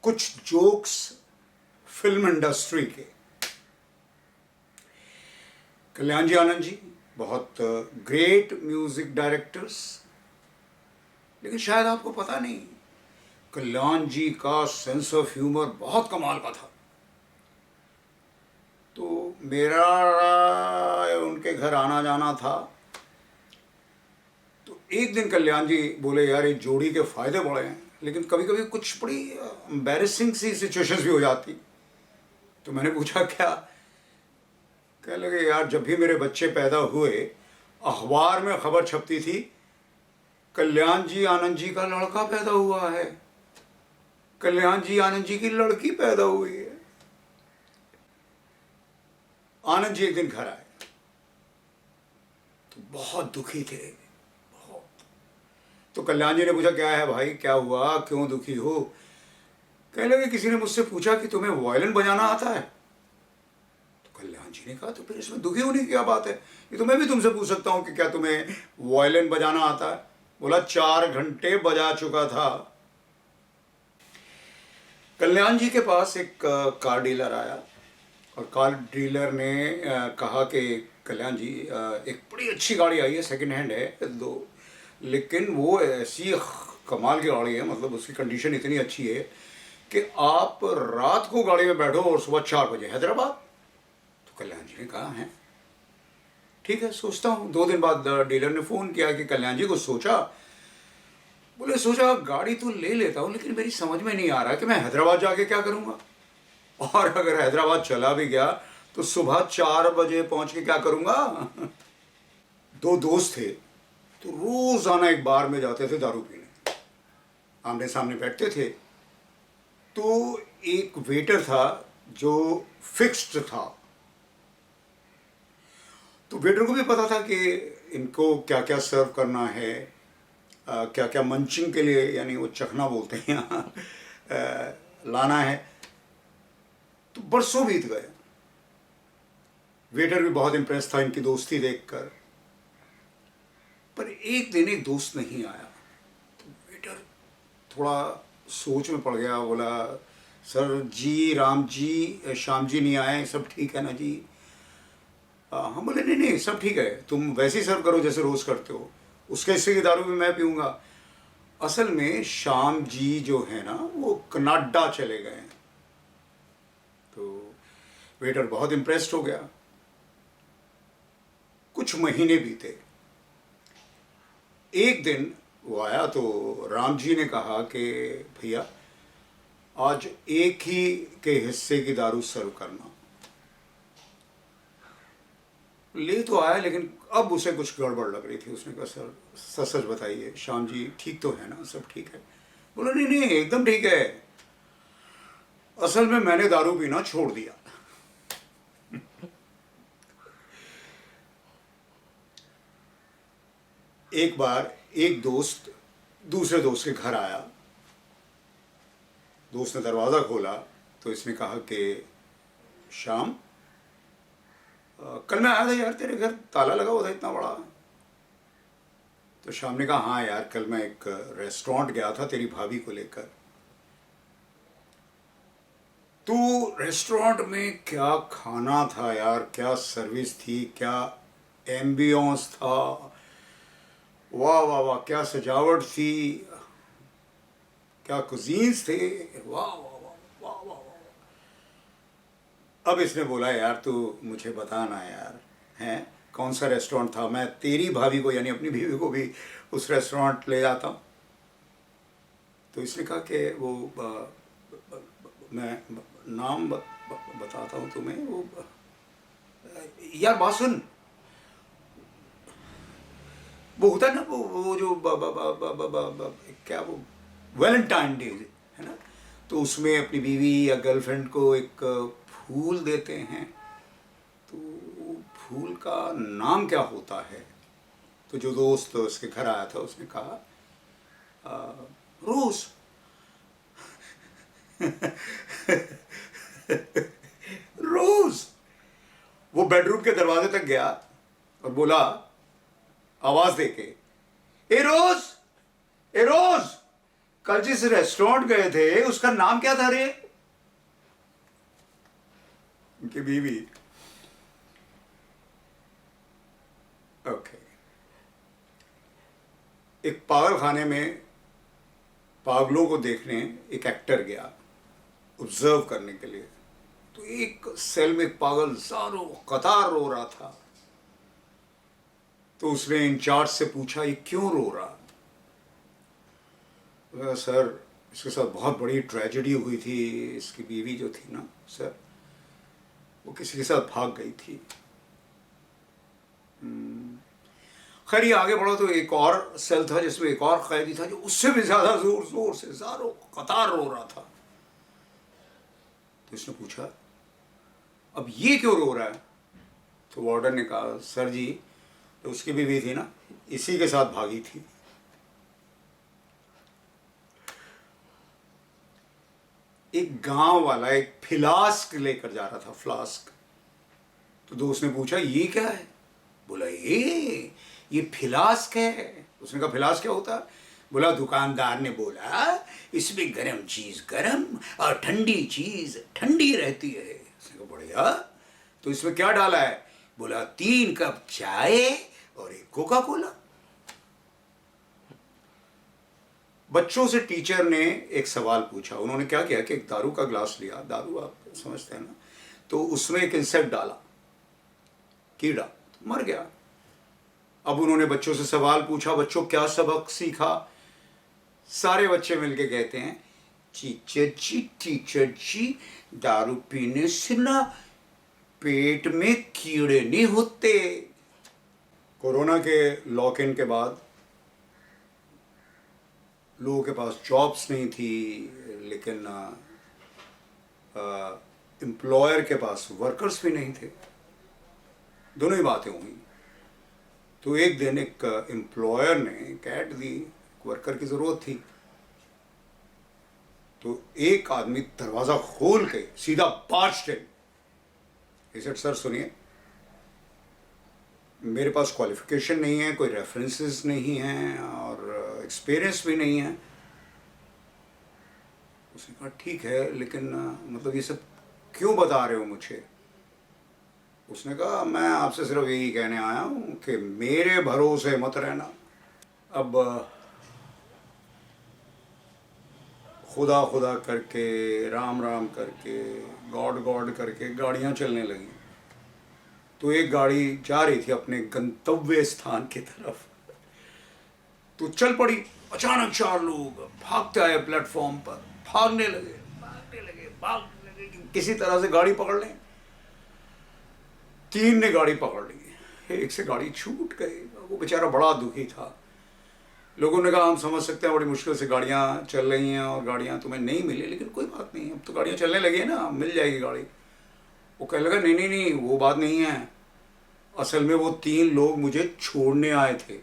कुछ jokes film industry के। कल्याण जी आनंद जी बहुत ग्रेट म्यूजिक डायरेक्टर्स, लेकिन शायद आपको पता नहीं कल्याण जी का सेंस ऑफ ह्यूमर बहुत कमाल का था। तो मेरा उनके घर आना जाना था, तो एक दिन कल्याण जी बोले यार ये जोड़ी के फायदे बड़े हैं, लेकिन कभी कभी कुछ बड़ी एम्बैरेसिंग सी सिचुएशंस भी हो जाती। तो मैंने पूछा क्या? कह लगे यार जब भी मेरे बच्चे पैदा हुए अखबार में खबर छपती थी कल्याण जी आनंद जी का लड़का पैदा हुआ है, कल्याण जी आनंद जी की लड़की पैदा हुई है। आनंद जी एक दिन घर आए तो बहुत दुखी थे, बहुत। तो कल्याण जी ने पूछा क्या है भाई, क्या हुआ, क्यों दुखी हो? कहने लगे किसी ने मुझसे पूछा कि तुम्हें वायलिन बजाना आता है। तो कल्याण जी ने कहा तो फिर इसमें दुखी होने की क्या बात है, ये तो मैं भी तुमसे पूछ सकता हूं कि क्या तुम्हें वायलिन बजाना आता है। बोला 4 घंटे बजा चुका था। कल्याण जी के पास एक कार डीलर आया और कार डीलर ने कहा कि कल्याण जी एक बड़ी अच्छी गाड़ी आई है, सेकंड हैंड है दो, लेकिन वो ऐसी कमाल की गाड़ी है, मतलब उसकी कंडीशन इतनी अच्छी है कि आप रात को गाड़ी में बैठो और सुबह 4 बजे हैदराबाद। तो कल्याण जी ने कहा है ठीक है सोचता हूँ। 2 दिन बाद डीलर ने फ़ोन किया कि कल्याण जी को सोचा। बोले सोचा गाड़ी तो ले लेता हूँ, लेकिन मेरी समझ में नहीं आ रहा कि मैं हैदराबाद जाके क्या करूँगा, और अगर हैदराबाद चला भी गया तो सुबह 4 बजे पहुँच के क्या करूँगा। 2 दोस्त थे तो रोज़ाना एक बार में जाते थे दारू पीने, आमने सामने बैठते थे। तो एक वेटर था जो फिक्स्ड था, तो वेटर को भी पता था कि इनको क्या क्या सर्व करना है, क्या क्या मंचिंग के लिए, यानी वो चखना बोलते हैं यहाँ, लाना है। तो बरसों बीत गए। वेटर भी बहुत इम्प्रेस था इनकी दोस्ती देखकर, पर एक दिन एक दोस्त नहीं आया। तो वेटर थोड़ा सोच में पड़ गया, बोला सर जी, राम जी, श्याम जी नहीं आए, सब ठीक है ना जी? हम बोले नहीं नहीं सब ठीक है, तुम वैसे ही सर्व करो जैसे रोज़ करते हो, उसके हिस्से की दारू भी मैं पीऊँगा। असल में श्याम जी जो है ना वो कनाडा चले गए हैं। तो वेटर बहुत इम्प्रेस्ड हो गया। कुछ महीने बीते। एक दिन वो आया तो राम जी ने कहा कि भैया आज एक ही के हिस्से की दारू सर्व करना। ले तो आया, लेकिन अब उसे कुछ गड़बड़ लग रही थी। उसने कहा सर सच सच बताइए श्याम जी ठीक तो है ना, सब ठीक है? बोला नहीं नहीं एकदम ठीक है, असल में मैंने दारू पीना छोड़ दिया। एक बार एक दोस्त दूसरे दोस्त के घर आया, दोस्त ने दरवाज़ा खोला तो इसने कहा कि श्याम कल मैं आया था यार तेरे घर, ताला लगा हुआ था इतना बड़ा। तो श्याम ने कहा हाँ यार कल मैं एक रेस्टोरेंट गया था तेरी भाभी को लेकर। तो रेस्टोरेंट में क्या खाना था यार, क्या सर्विस थी, क्या एम्बियंस था, वाह वाह वाह, क्या सजावट थी, क्या कुजीन्स थे, वाह वाह वाह वाह वाह वाह। अब इसने बोला यार तू मुझे बताना यार, हैं कौन सा रेस्टोरेंट था, मैं तेरी भाभी को यानी अपनी बीवी को भी उस रेस्टोरेंट ले जाता हूँ। तो इसने कहा कि वो मैं नाम बताता हूँ तुम्हें, वो यार बात सुन, वो होता है ना वो जो क्या वो वैलेंटाइन डे है ना, तो उसमें अपनी बीवी या गर्लफ्रेंड को एक फूल देते हैं। तो फूल का नाम क्या होता है? तो जो दोस्त उसके घर आया था उसने कहा रोज। रोज। वो बेडरूम के दरवाजे तक गया और बोला आवाज देके, ए रोज, ए रोज, कल जिस रेस्टोरेंट गए थे उसका नाम क्या था रे? उनकी बीवी। ओके। एक पागल खाने में पागलों को देखने एक एक्टर गया ऑब्जर्व करने के लिए। तो एक सेल में एक पागल ज़ारो कतार रो रहा था। तो उसने इंचार्ज से पूछा ये क्यों रो रहा? सर इसके साथ बहुत बड़ी ट्रेजेडी हुई थी, इसकी बीवी जो थी ना सर वो किसी के साथ भाग गई थी। खैर ये आगे बढ़ा तो एक और सेल था जिसमें एक और कैदी था जो उससे भी ज्यादा जोर जोर से ज़ारो कतार रो रहा था। तो इसने पूछा अब ये क्यों रो रहा है? तो वार्डन ने कहा सर जी तो उसकी बीवी थी ना इसी के साथ भागी थी। एक गांव वाला एक फ्लास्क लेकर जा रहा था, फ्लास्क। तो दोस्त ने पूछा ये क्या है? बोला ये फ्लास्क है। उसने कहा फ्लास्क क्या होता है? बोला दुकानदार ने बोला इसमें गर्म चीज गर्म और ठंडी चीज ठंडी रहती है। उसने कहा बढ़िया, तो इसमें क्या डाला है? बोला 3 कप चाय और 1 कोका कोला। बच्चों से टीचर ने एक सवाल पूछा। उन्होंने क्या किया कि एक दारू का ग्लास लिया, दारू आप समझते हैं ना, तो उसमें एक इंसेक्ट डाला, कीड़ा, तो मर गया। अब उन्होंने बच्चों से सवाल पूछा बच्चों क्या सबक सीखा? सारे बच्चे मिलके कहते हैं टीचर जी दारू पीने से ना पेट में कीड़े नहीं होते। कोरोना के लॉक इन के बाद लोगों के पास जॉब्स नहीं थी, लेकिन एम्प्लॉयर के पास वर्कर्स भी नहीं थे। दोनों ही बातें हुई। तो एक दिन एक एम्प्लॉयर ने कैट दी, वर्कर की ज़रूरत थी। तो एक आदमी दरवाज़ा खोल के सीधा बार्ज्ड इन। he said सर सुनिए, मेरे पास क्वालिफिकेशन नहीं है, कोई रेफरेंसेस नहीं हैं और एक्सपीरियंस भी नहीं है। उसने कहा ठीक है लेकिन मतलब ये सब क्यों बता रहे हो मुझे? उसने कहा मैं आपसे सिर्फ यही कहने आया हूँ कि मेरे भरोसे मत रहना। अब खुदा खुदा करके, राम राम करके, गॉड गॉड करके गाड़ियाँ चलने लगी। तो एक गाड़ी जा रही थी अपने गंतव्य स्थान की तरफ, तो चल पड़ी। अचानक 4 लोग भागते आए प्लेटफॉर्म पर, भागने लगे किसी तरह से गाड़ी पकड़ लें। 3 ने गाड़ी पकड़ ली, एक से गाड़ी छूट गई। वो बेचारा बड़ा दुखी था। लोगों ने कहा हम समझ सकते हैं बड़ी मुश्किल से गाड़ियाँ चल रही हैं और गाड़ियाँ तुम्हें नहीं मिली, लेकिन कोई बात नहीं, अब तो गाड़ियाँ चलने लगी है ना, मिल जाएगी गाड़ी। वो कहने लगा नहीं वो बात नहीं है, असल में वो 3 लोग मुझे छोड़ने आए थे।